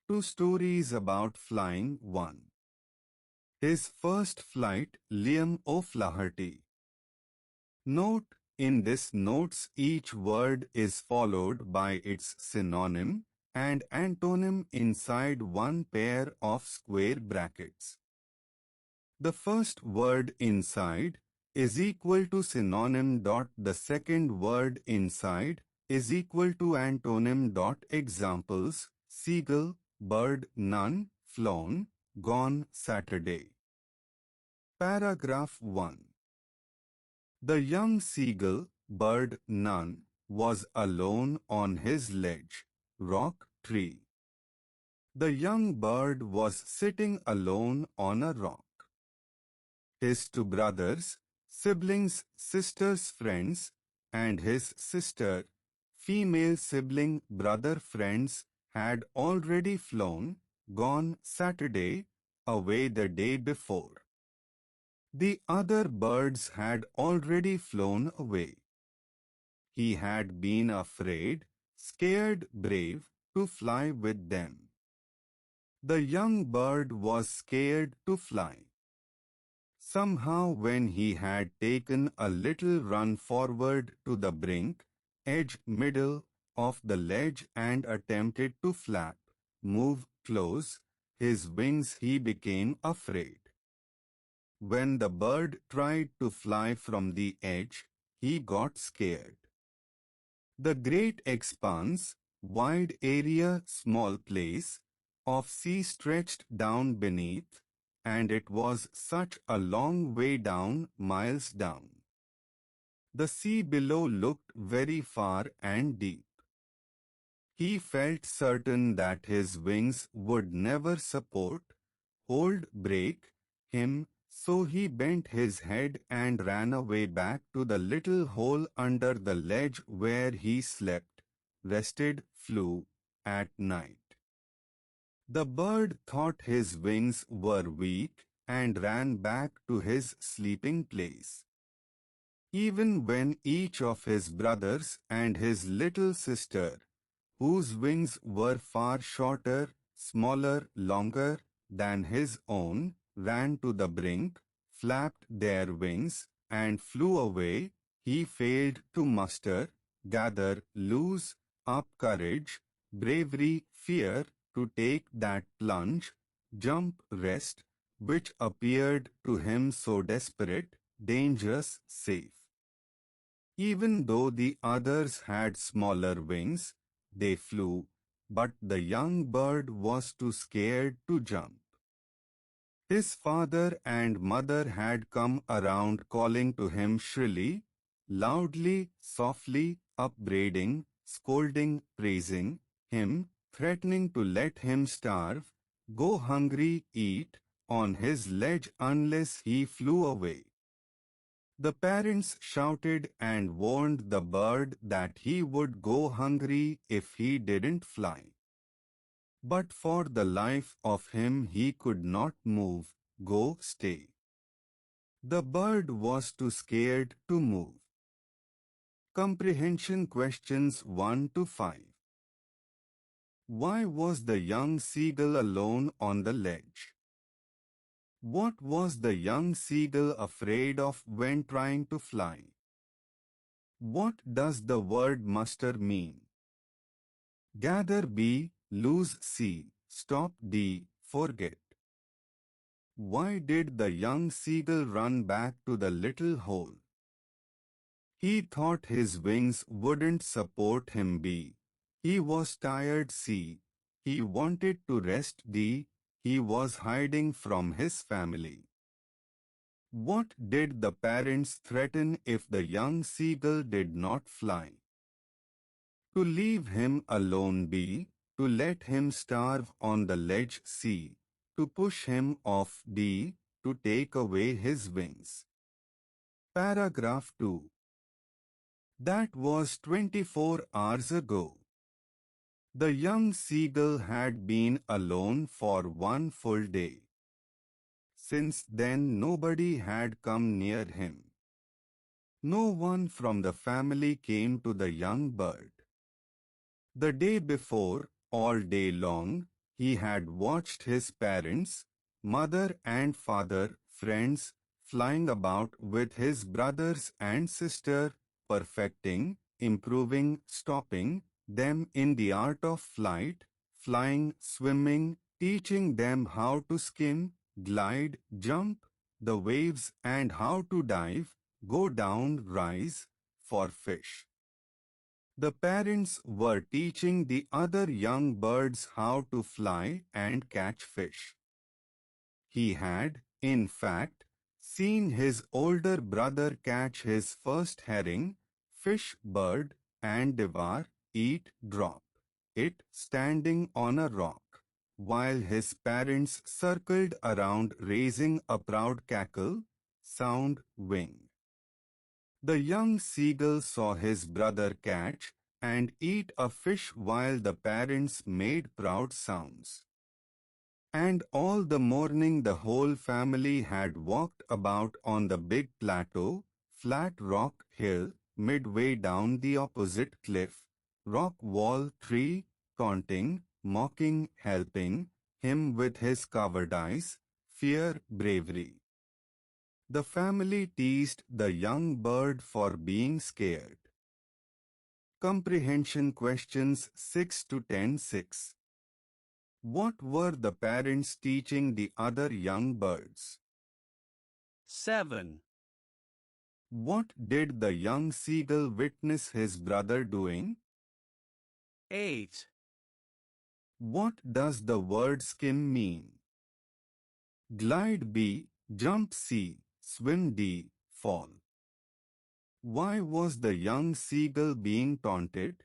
Two stories about flying. 1. His first flight, Liam O'Flaherty. Note: in this notes each word is followed by its synonym and antonym inside one pair of square brackets. The first word inside is equal to synonym dot. The second word inside is equal to antonym dot. Examples: seagull, bird, none, flown, gone, Saturday. Paragraph 1. The young seagull, bird, none, was alone on his ledge, rock, tree. The young bird was sitting alone on a rock. His two brothers, siblings, sisters, friends, and his sister, female sibling, brother, friends, had already flown, gone, Saturday, away the day before. The other birds had already flown away. He had been afraid, scared, brave, to fly with them. The young bird was scared to fly. Somehow when he had taken a little run forward to the brink, edge, middle, of the ledge and attempted to flap, move, close, his wings, he became afraid. When the bird tried to fly from the edge, he got scared. The great expanse, wide area, small place, of sea stretched down beneath, and it was such a long way down, miles down. The sea below looked very far and deep. He felt certain that his wings would never support, hold, break him, so he bent his head and ran away back to the little hole under the ledge where he slept, rested, flew, at night. The bird thought his wings were weak and ran back to his sleeping place. Even when each of his brothers and his little sister, whose wings were far shorter, smaller, longer than his own, ran to the brink, flapped their wings, and flew away, he failed to muster, gather, lose up courage, bravery, fear, to take that plunge, jump, rest, which appeared to him so desperate, dangerous, safe. Even though the others had smaller wings, they flew, but the young bird was too scared to jump. His father and mother had come around calling to him shrilly, loudly, softly, upbraiding, scolding, praising him, threatening to let him starve, go hungry, eat, on his ledge unless he flew away. The parents shouted and warned the bird that he would go hungry if he didn't fly. But for the life of him he could not move, go, stay. The bird was too scared to move. Comprehension questions 1 to 5. Why was the young seagull alone on the ledge? What was the young seagull afraid of when trying to fly? What does the word muster mean? Gather B, lose C, stop D, forget. Why did the young seagull run back to the little hole? He thought his wings wouldn't support him. B. He was tired. C. He wanted to rest. D. He was hiding from his family. What did the parents threaten if the young seagull did not fly? To leave him alone. B. To let him starve on the ledge. C. To push him off. D. To take away his wings. Paragraph 2. That was 24 hours ago. The young seagull had been alone for one full day. Since then nobody had come near him. No one from the family came to the young bird. The day before, all day long, He had watched his parents, mother and father, friends, flying about with his brothers and sister, perfecting, improving, stopping them in the art of flight, flying, swimming, teaching them how to skim, glide, jump, the waves and how to dive, go down, rise, for fish. The parents were teaching the other young birds how to fly and catch fish. He had, in fact, seen his older brother catch his first herring, fish, bird, and devour, eat, drop it standing on a rock, while his parents circled around raising a proud cackle, sound, wing. The young seagull saw his brother catch and eat a fish while the parents made proud sounds. And all the morning the whole family had walked about on the big plateau, flat rock hill, midway down the opposite cliff, rock wall tree, taunting, mocking, helping him with his cowardice, fear, bravery. The family teased the young bird for being scared. Comprehension questions 6 to 10 6. What were the parents teaching the other young birds? 7, What did the young seagull witness his brother doing? 8, What does the word skim mean? Glide B, jump C, swim D, fall. Why was the young seagull being taunted?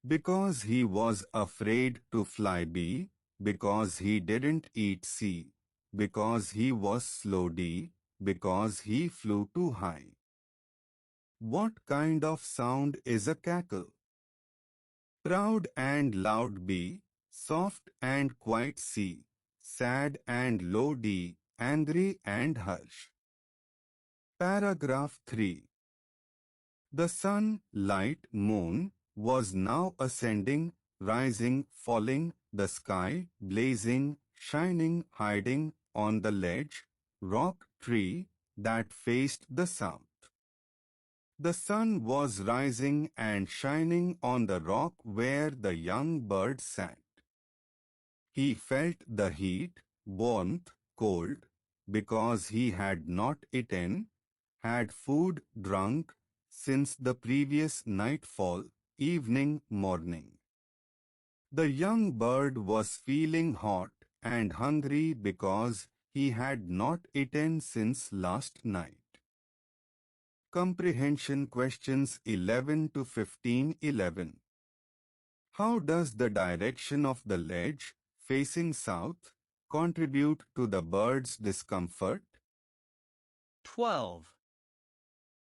Because he was afraid to fly B, because he didn't eat C, because he was slow D, because he flew too high. What kind of sound is a cackle? Proud and loud B, soft and quiet C, sad and low D, angry and harsh. Paragraph 3. The sun, light, moon, was now ascending, rising, falling, the sky, blazing, shining, hiding, on the ledge, rock, tree, that faced the south. The sun was rising and shining on the rock where the young bird sat. He felt the heat, warmth, cold, because he had not eaten, had food, drunk, since the previous nightfall, evening, morning. The young bird was feeling hot and hungry because he had not eaten since last night. Comprehension questions 11 to 15 11. How does the direction of the ledge, facing south, contribute to the bird's discomfort? 12,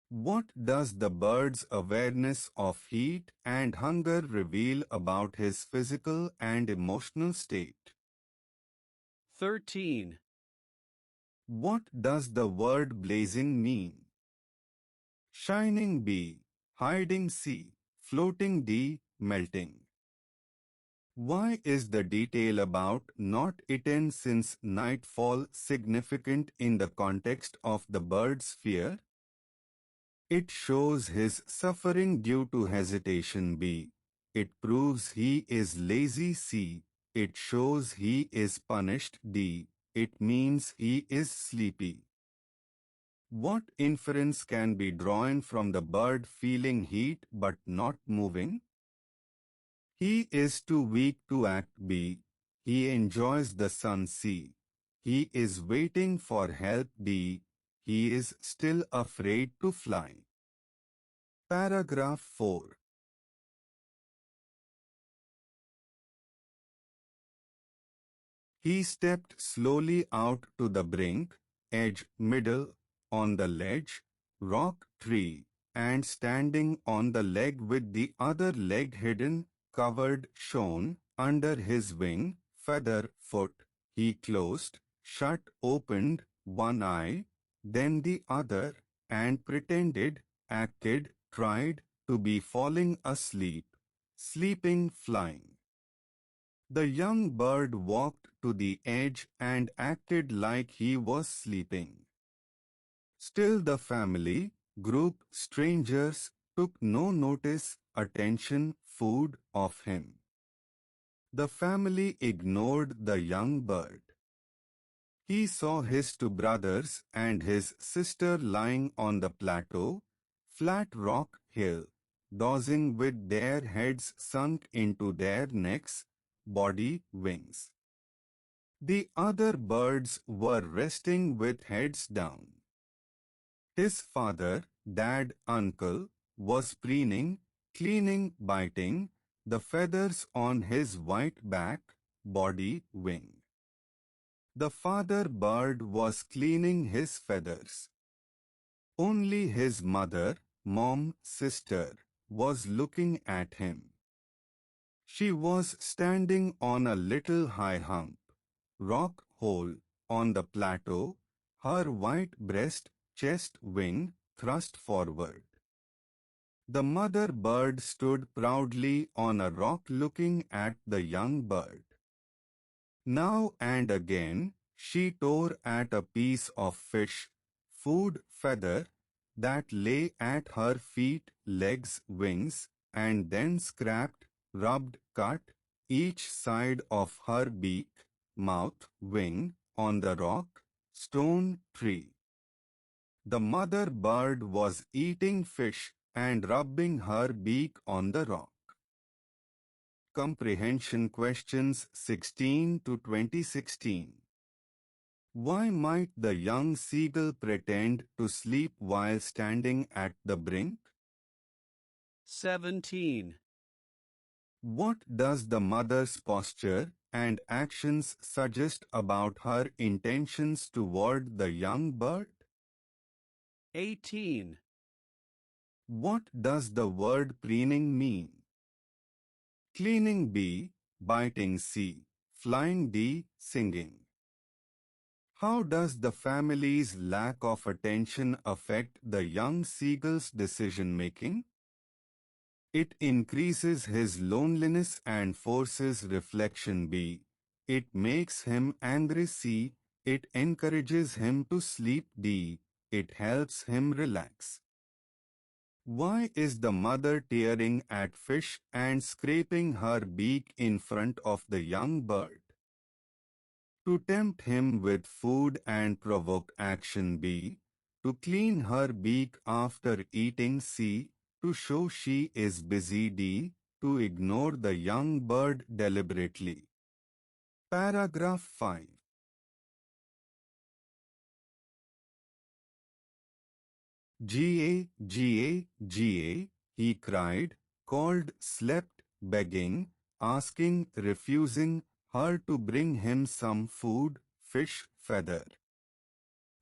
What does the bird's awareness of heat and hunger reveal about his physical and emotional state? 13, What does the word blazing mean? Shining B, hiding C, floating D, melting. Why is the detail about not eaten since nightfall significant in the context of the bird's fear? It shows his suffering due to hesitation B. It proves he is lazy C. It shows he is punished D. It means he is sleepy. What inference can be drawn from the bird feeling heat but not moving? He is too weak to act B. He enjoys the sun C. He is waiting for help D. He is still afraid to fly. Paragraph 4. He stepped slowly out to the brink, edge, middle, on the ledge, rock, tree, and standing on the leg with the other leg hidden, covered, shown, under his wing, feather, foot, he closed, shut, opened, one eye, then the other, and pretended, acted, tried, to be falling asleep, sleeping, flying. The young bird walked to the edge and acted like he was sleeping. Still the family, group, strangers, took no notice, attention, food of him. The family ignored the young bird. He saw his two brothers and his sister lying on the plateau, flat rock hill, dozing with their heads sunk into their necks, body, wings. The other birds were resting with heads down. His father, dad, uncle, was preening, cleaning, biting the feathers on his white back, body, wing. The father bird was cleaning his feathers. Only his mother, mom, sister, was looking at him. She was standing on a little high hump, rock hole, on the plateau, her white breast, chest, wing thrust forward. The mother bird stood proudly on a rock looking at the young bird. Now and again, she tore at a piece of fish, food, feather, that lay at her feet, legs, wings, and then scraped, rubbed, cut, each side of her beak, mouth, wing, on the rock, stone, tree. The mother bird was eating fish and rubbing her beak on the rock. Comprehension questions 16 to 2016. Why might the young seagull pretend to sleep while standing at the brink? 17. What does the mother's posture and actions suggest about her intentions toward the young bird? 18. What does the word preening mean? Cleaning B, biting C, flying D, singing. How does the family's lack of attention affect the young seagull's decision-making? It increases his loneliness and forces reflection B. It makes him angry C. It encourages him to sleep D. It helps him relax. Why is the mother tearing at fish and scraping her beak in front of the young bird? To tempt him with food and provoke action B. To clean her beak after eating C. To show she is busy D. To ignore the young bird deliberately. Paragraph 5. Ga, he cried, called, slept, begging, asking, refusing her to bring him some food, fish, feather.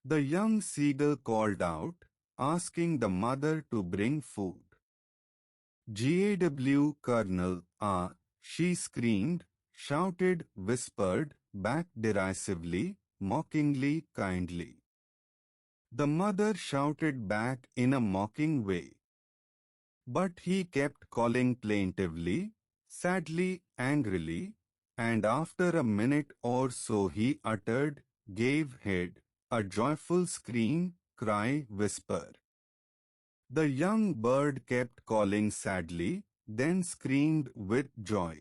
The young seagull called out, asking the mother to bring food. GAW Colonel, she screamed, shouted, whispered, back derisively, mockingly, kindly. The mother shouted back in a mocking way. But he kept calling plaintively, sadly, angrily, and after a minute or so he uttered, gave head, a joyful scream, cry, whisper. The young bird kept calling sadly, then screamed with joy.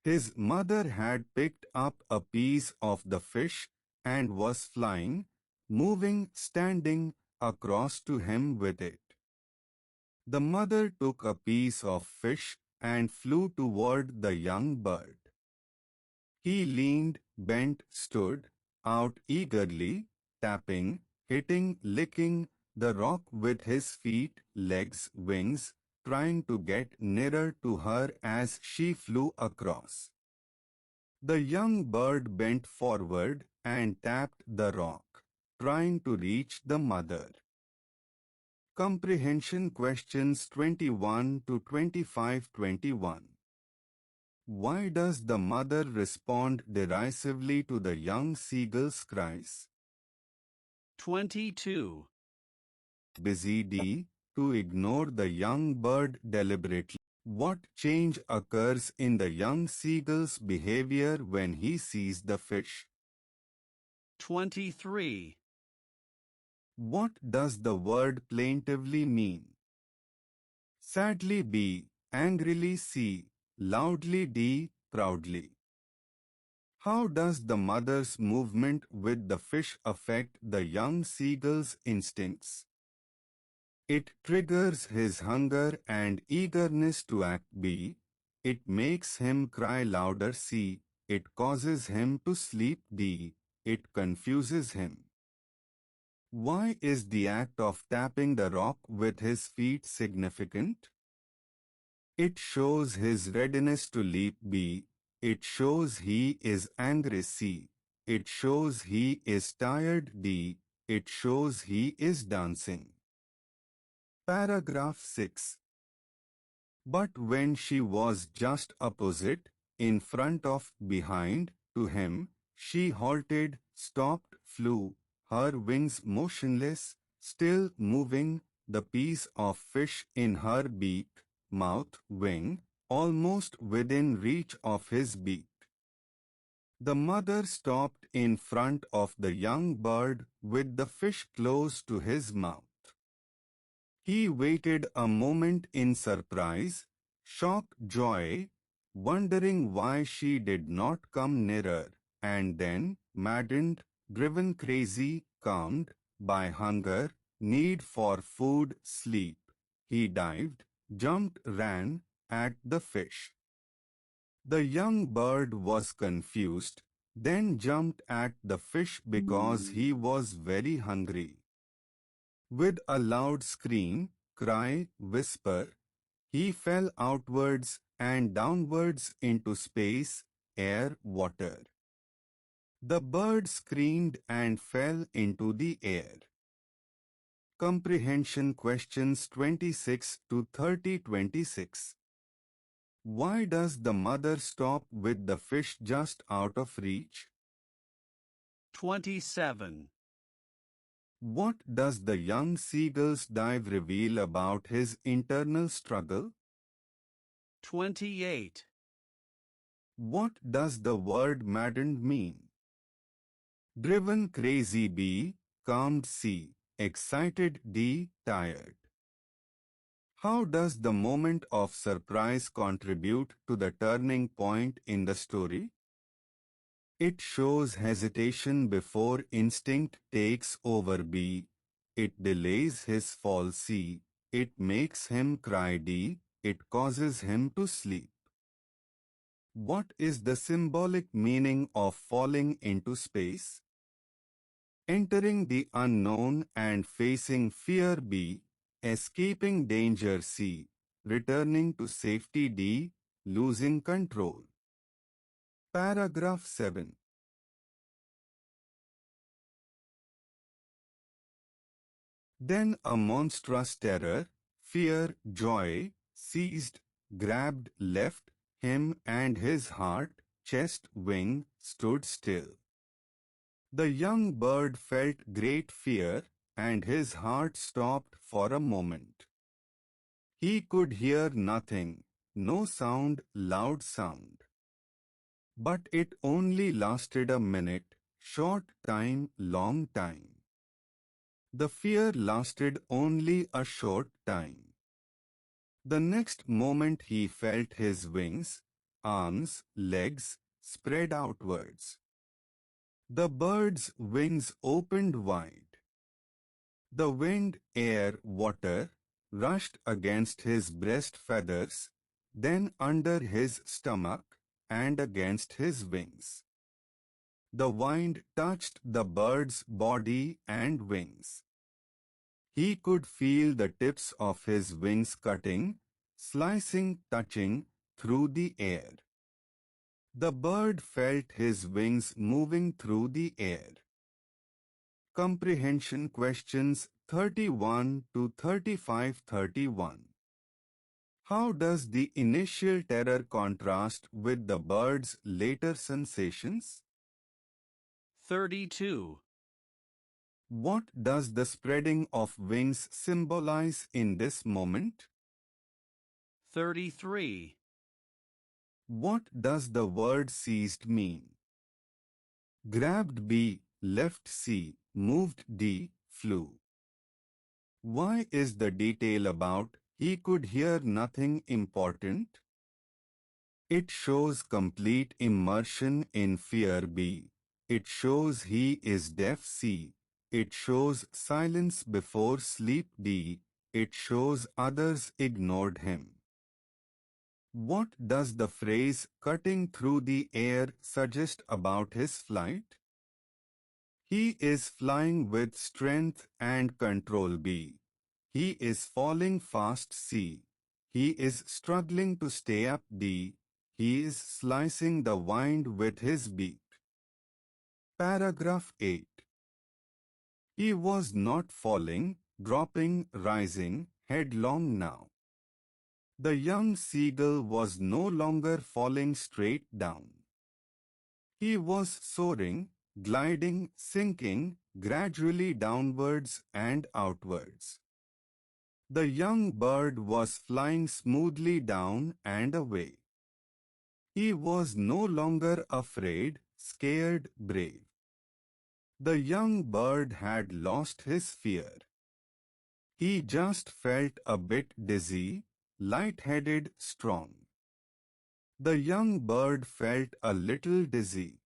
His mother had picked up a piece of the fish and was flying, moving, standing across to him with it. The mother took a piece of fish and flew toward the young bird. He leaned, bent, stood out eagerly, tapping, hitting, licking the rock with his feet, legs, wings, trying to get nearer to her as she flew across. The young bird bent forward and tapped the rock, trying to reach the mother. Comprehension questions 21 to 25-21. Why does the mother respond derisively to the young seagull's cries? 22. Busy D. To ignore the young bird deliberately. What change occurs in the young seagull's behavior when he sees the fish? 23. What does the word plaintively mean? Sadly B, angrily C, loudly D, proudly. How does the mother's movement with the fish affect the young seagull's instincts? It triggers his hunger and eagerness to act B. It makes him cry louder C. It causes him to sleep D. It confuses him. Why is the act of tapping the rock with his feet significant? It shows his readiness to leap B. It shows he is angry C. It shows he is tired D. It shows he is dancing. Paragraph 6. But when she was just opposite, in front of, behind, to him, she halted, stopped, flew, her wings motionless, still moving, the piece of fish in her beak, mouth, wing, almost within reach of his beak. The mother stopped in front of the young bird with the fish close to his mouth. He waited a moment in surprise, shock, joy, wondering why she did not come nearer, and then, maddened, driven crazy, calmed by hunger, need for food, sleep, he dived, jumped, ran at the fish. The young bird was confused, then jumped at the fish because he was very hungry. With a loud scream, cry, whisper, he fell outwards and downwards into space, air, water. The bird screamed and fell into the air. Comprehension questions 26 to 26. Why does the mother stop with the fish just out of reach? 27. What does the young seagull's dive reveal about his internal struggle? 28. What does the word maddened mean? Driven crazy B, calmed C, excited D, tired. How does the moment of surprise contribute to the turning point in the story? It shows hesitation before instinct takes over B. It delays his fall C. It makes him cry D. It causes him to sleep. What is the symbolic meaning of falling into space? Entering the unknown and facing fear B, escaping danger C, returning to safety D, losing control. Paragraph 7. Then a monstrous terror, fear, joy, seized, grabbed, left him, and his heart, chest, wing, stood still. The young bird felt great fear, and his heart stopped for a moment. He could hear nothing, no sound, loud sound. But it only lasted a minute, short time, long time. The fear lasted only a short time. The next moment he felt his wings, arms, legs spread outwards. The bird's wings opened wide. The wind, air, water rushed against his breast feathers, then under his stomach and against his wings. The wind touched the bird's body and wings. He could feel the tips of his wings cutting, slicing, touching through the air. The bird felt his wings moving through the air. Comprehension questions 31 to 31. How does the initial terror contrast with the bird's later sensations? 32. What does the spreading of wings symbolize in this moment? 33. What does the word seized mean? Grabbed B, left C, moved D, flew. Why is the detail about he could hear nothing important? It shows complete immersion in fear B. It shows he is deaf C. It shows silence before sleep D. It shows others ignored him. What does the phrase cutting through the air suggest about his flight? He is flying with strength and control B. He is falling fast C. He is struggling to stay up D. He is slicing the wind with his beak. Paragraph 8. He was not falling, dropping, rising, headlong now. The young seagull was no longer falling straight down. He was soaring, gliding, sinking, gradually downwards and outwards. The young bird was flying smoothly down and away. He was no longer afraid, scared, brave. The young bird had lost his fear. He just felt a bit dizzy, light-headed, strong. The young bird felt a little dizzy.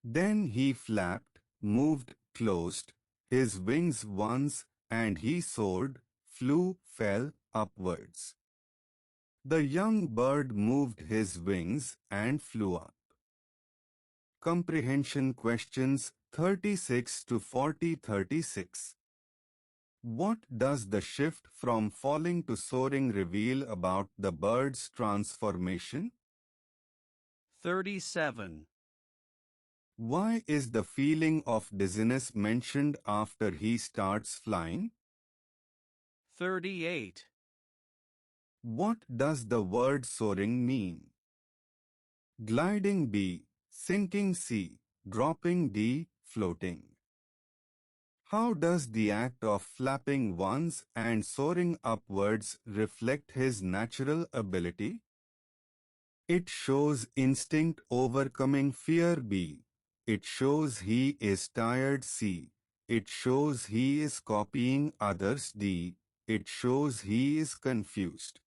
Then he flapped, moved, closed his wings once, and he soared, flew, fell upwards. The young bird moved his wings and flew up. Comprehension questions 36 to 36. What does the shift from falling to soaring reveal about the bird's transformation? 37. Why is the feeling of dizziness mentioned after he starts flying? 38. What does the word soaring mean? Gliding B, sinking C, dropping D, floating. How does the act of flapping once and soaring upwards reflect his natural ability? It shows instinct overcoming fear B. It shows he is tired C. It shows he is copying others D. It shows he is confused.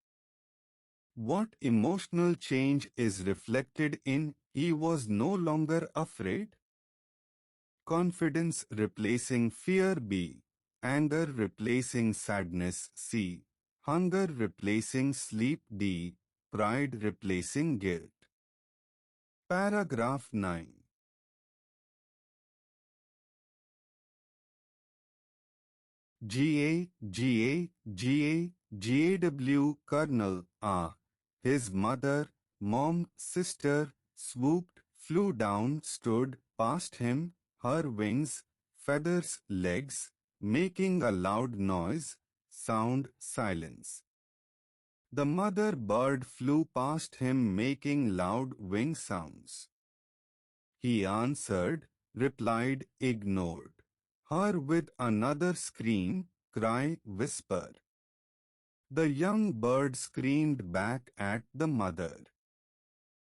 What emotional change is reflected in he was no longer afraid? Confidence replacing fear B. Anger replacing sadness C. Hunger replacing sleep D. Pride replacing guilt. Paragraph 9. GAW, Colonel, his mother, mom, sister, swooped, flew down, stood, past him, her wings, feathers, legs, making a loud noise, sound, silence. The mother bird flew past him making loud wing sounds. He answered, replied, ignored her with another scream, cry, whisper. The young bird screamed back at the mother.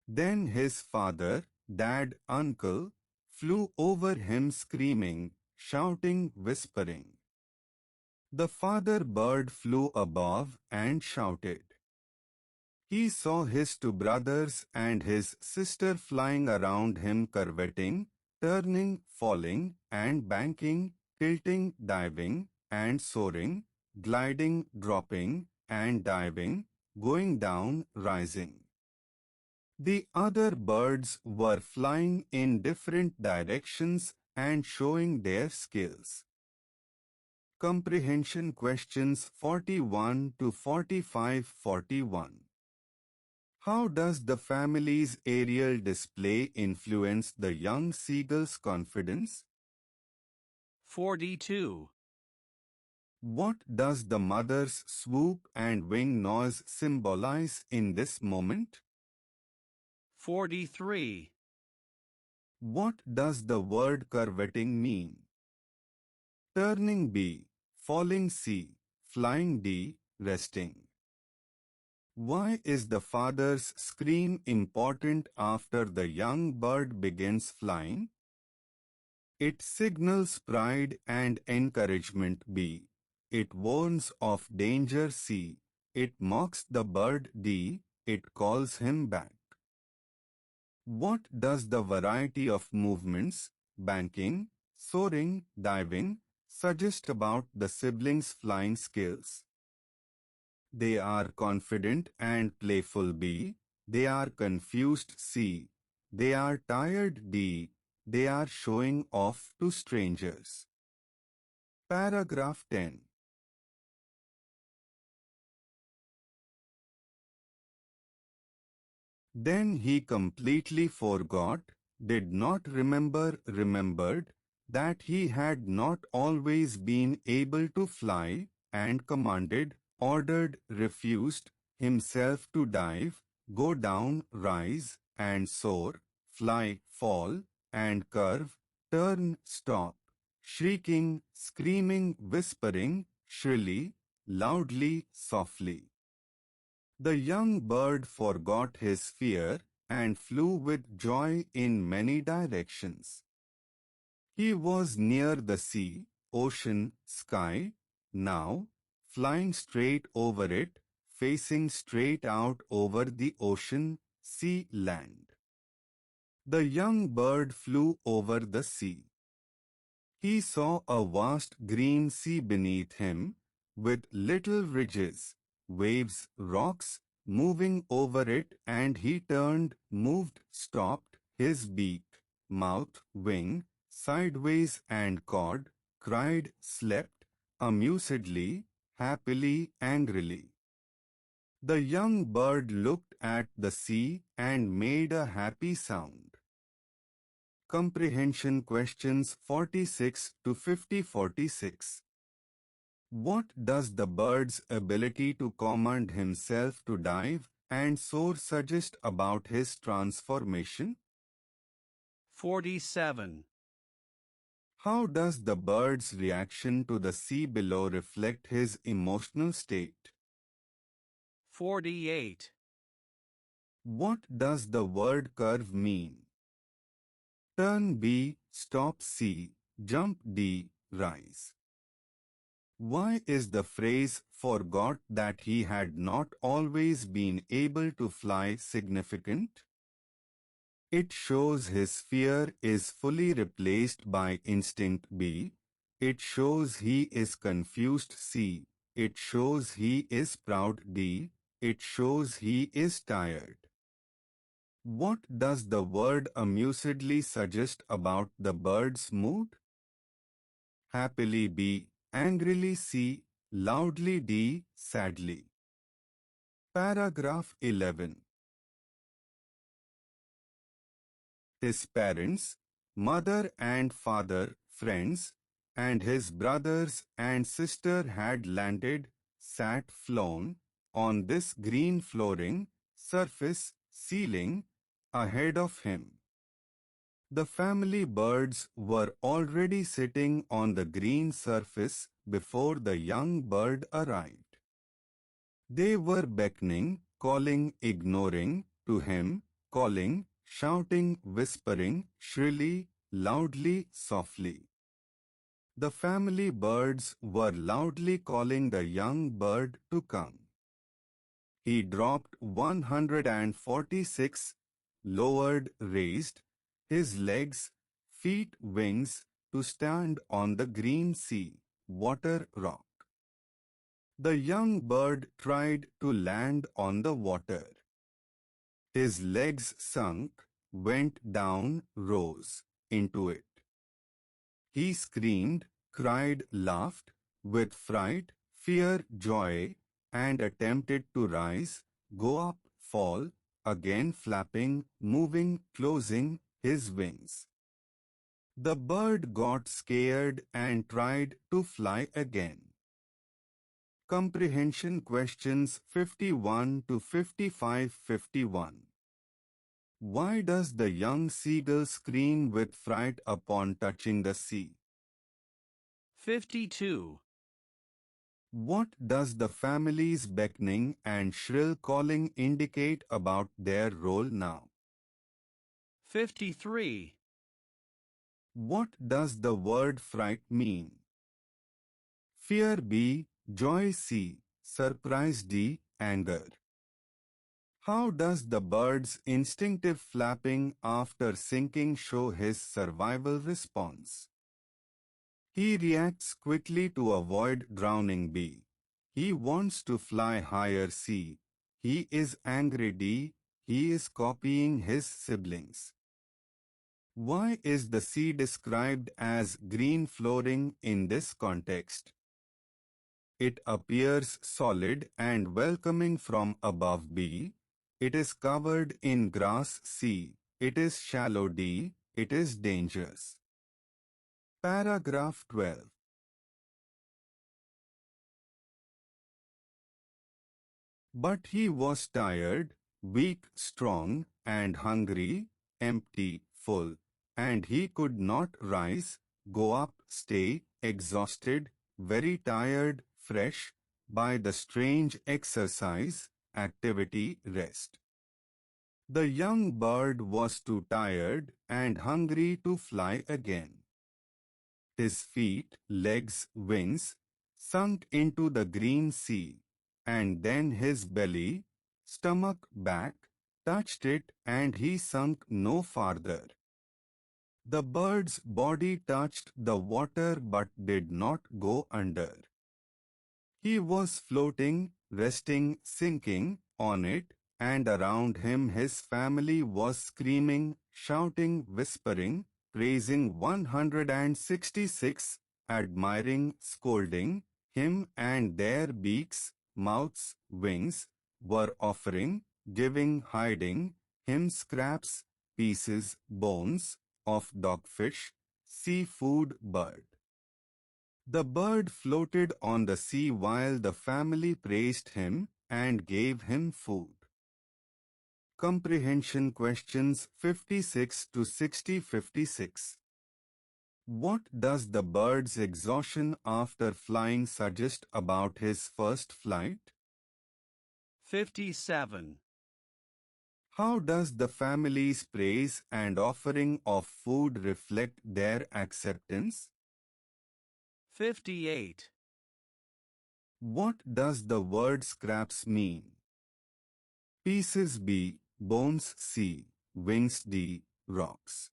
Then his father, dad, uncle, flew over him screaming, shouting, whispering. The father bird flew above and shouted. He saw his two brothers and his sister flying around him curveting, turning, falling, and banking, tilting, diving, and soaring, gliding, dropping, and diving, going down, rising. The other birds were flying in different directions and showing their skills. Comprehension questions 41 to 41. How does the family's aerial display influence the young seagull's confidence? 42. What does the mother's swoop and wing noise symbolize in this moment? 43. What does the word curveting mean? Turning B, falling C, flying D, resting. Why is the father's scream important after the young bird begins flying? It signals pride and encouragement. B. It warns of danger. C. It mocks the bird. D. It calls him back. What does the variety of movements, banking, soaring, diving, suggest about the siblings' flying skills? They are confident and playful. B. They are confused. C. They are tired. D. They are showing off to strangers. Paragraph 10. Then he completely forgot, did not remember, remembered, that he had not always been able to fly, and commanded, ordered, refused, himself to dive, go down, rise, and soar, fly, fall, and curve, turn, stop, shrieking, screaming, whispering, shrilly, loudly, softly. The young bird forgot his fear and flew with joy in many directions. He was near the sea, ocean, sky, now, flying straight over it, facing straight out over the ocean, sea, land. The young bird flew over the sea. He saw a vast green sea beneath him, with little ridges, waves, rocks, moving over it, and he turned, moved, stopped, his beak, mouth, wing, sideways and cawed, cried, slept, amusedly, happily, angrily. The young bird looked at the sea and made a happy sound. Comprehension questions 46 to 46. What does the bird's ability to command himself to dive and soar suggest about his transformation? 47. How does the bird's reaction to the sea below reflect his emotional state? 48. What does the word curve mean? Turn. B. Stop. C. Jump. D. Rise. Why is the phrase forgot that he had not always been able to fly significant? It shows his fear is fully replaced by instinct. B. It shows he is confused. C. It shows he is proud. D. It shows he is tired. What does the word amusedly suggest about the bird's mood? Happily. B. Angrily. C. Loudly. D. Sadly. Paragraph 11. His parents, mother and father, friends, and his brothers and sister had landed, sat, flown, on this green flooring, surface, ceiling, ahead of him. The family birds were already sitting on the green surface before the young bird arrived. They were beckoning, calling, ignoring, to him, calling, shouting, whispering, shrilly, loudly, softly. The family birds were loudly calling the young bird to come. He dropped 146, lowered, raised, his legs, feet, wings, to stand on the green sea, water, rock. The young bird tried to land on the water. His legs sunk, went down, rose into it. He screamed, cried, laughed, with fright, fear, joy, and attempted to rise, go up, fall, again flapping, moving, closing his wings. The bird got scared and tried to fly again. Comprehension questions 51 to 51. Why does the young seagull scream with fright upon touching the sea? 52. What does the family's beckoning and shrill calling indicate about their role now? 53. What does the word fright mean? Fear B, joy C, surprise D, anger. How does the bird's instinctive flapping after sinking show his survival response? He reacts quickly to avoid drowning B. He wants to fly higher C. He is angry D. He is copying his siblings. Why is the sea described as green flooring in this context? It appears solid and welcoming from above B. It is covered in grass C. It is shallow D. It is dangerous. Paragraph 12. But he was tired, weak, strong, and hungry, empty, full, and he could not rise, go up, stay, exhausted, very tired, fresh, by the strange exercise, activity, rest. The young bird was too tired and hungry to fly again. His feet, legs, wings, sunk into the green sea, and then his belly, stomach, back, touched it and he sunk no farther. The bird's body touched the water but did not go under. He was floating, resting, sinking on it, and around him his family was screaming, shouting, whispering, praising 166, admiring, scolding, him, and their beaks, mouths, wings, were offering, giving, hiding, him scraps, pieces, bones, of dogfish, seafood, bird. The bird floated on the sea while the family praised him and gave him food. Comprehension questions 56 to 56. What does the bird's exhaustion after flying suggest about his first flight? 57. How does the family's praise and offering of food reflect their acceptance? 58. What does the word scraps mean? Pieces B, bones C, wings D, rocks.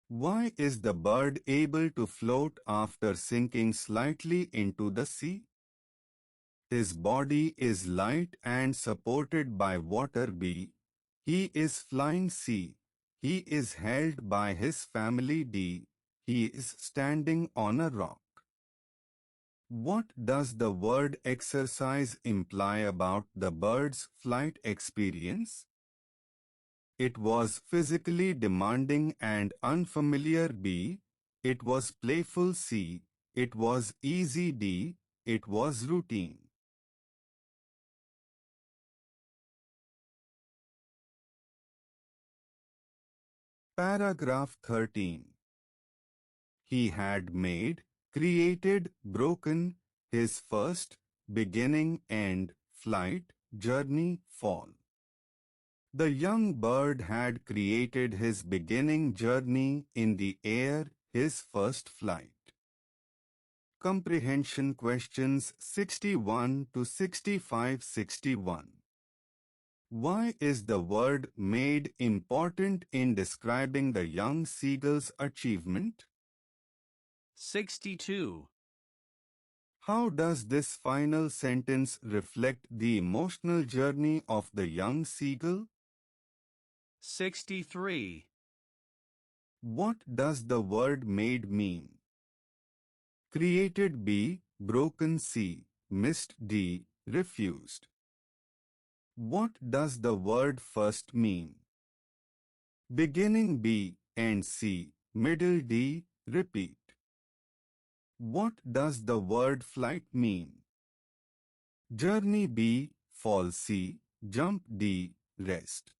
Why is the bird able to float after sinking slightly into the sea? His body is light and supported by water B. He is flying C. He is held by his family D. He is standing on a rock. What does the word exercise imply about the bird's flight experience? It was physically demanding and unfamiliar B. It was playful C. It was easy D. It was routine. Paragraph 13. He had made, created, broken, his first, beginning, end, flight, journey, fall. The young bird had created his beginning journey in the air, his first flight. Comprehension questions 61 to 61. Why is the word made important in describing the young seagull's achievement? 62. How does this final sentence reflect the emotional journey of the young seagull? 63. What does the word made mean? Created B, broken C, missed D, refused. What does the word first mean? Beginning B, end C, middle D, repeat. What does the word flight mean? Journey B, fall C, jump D, rest.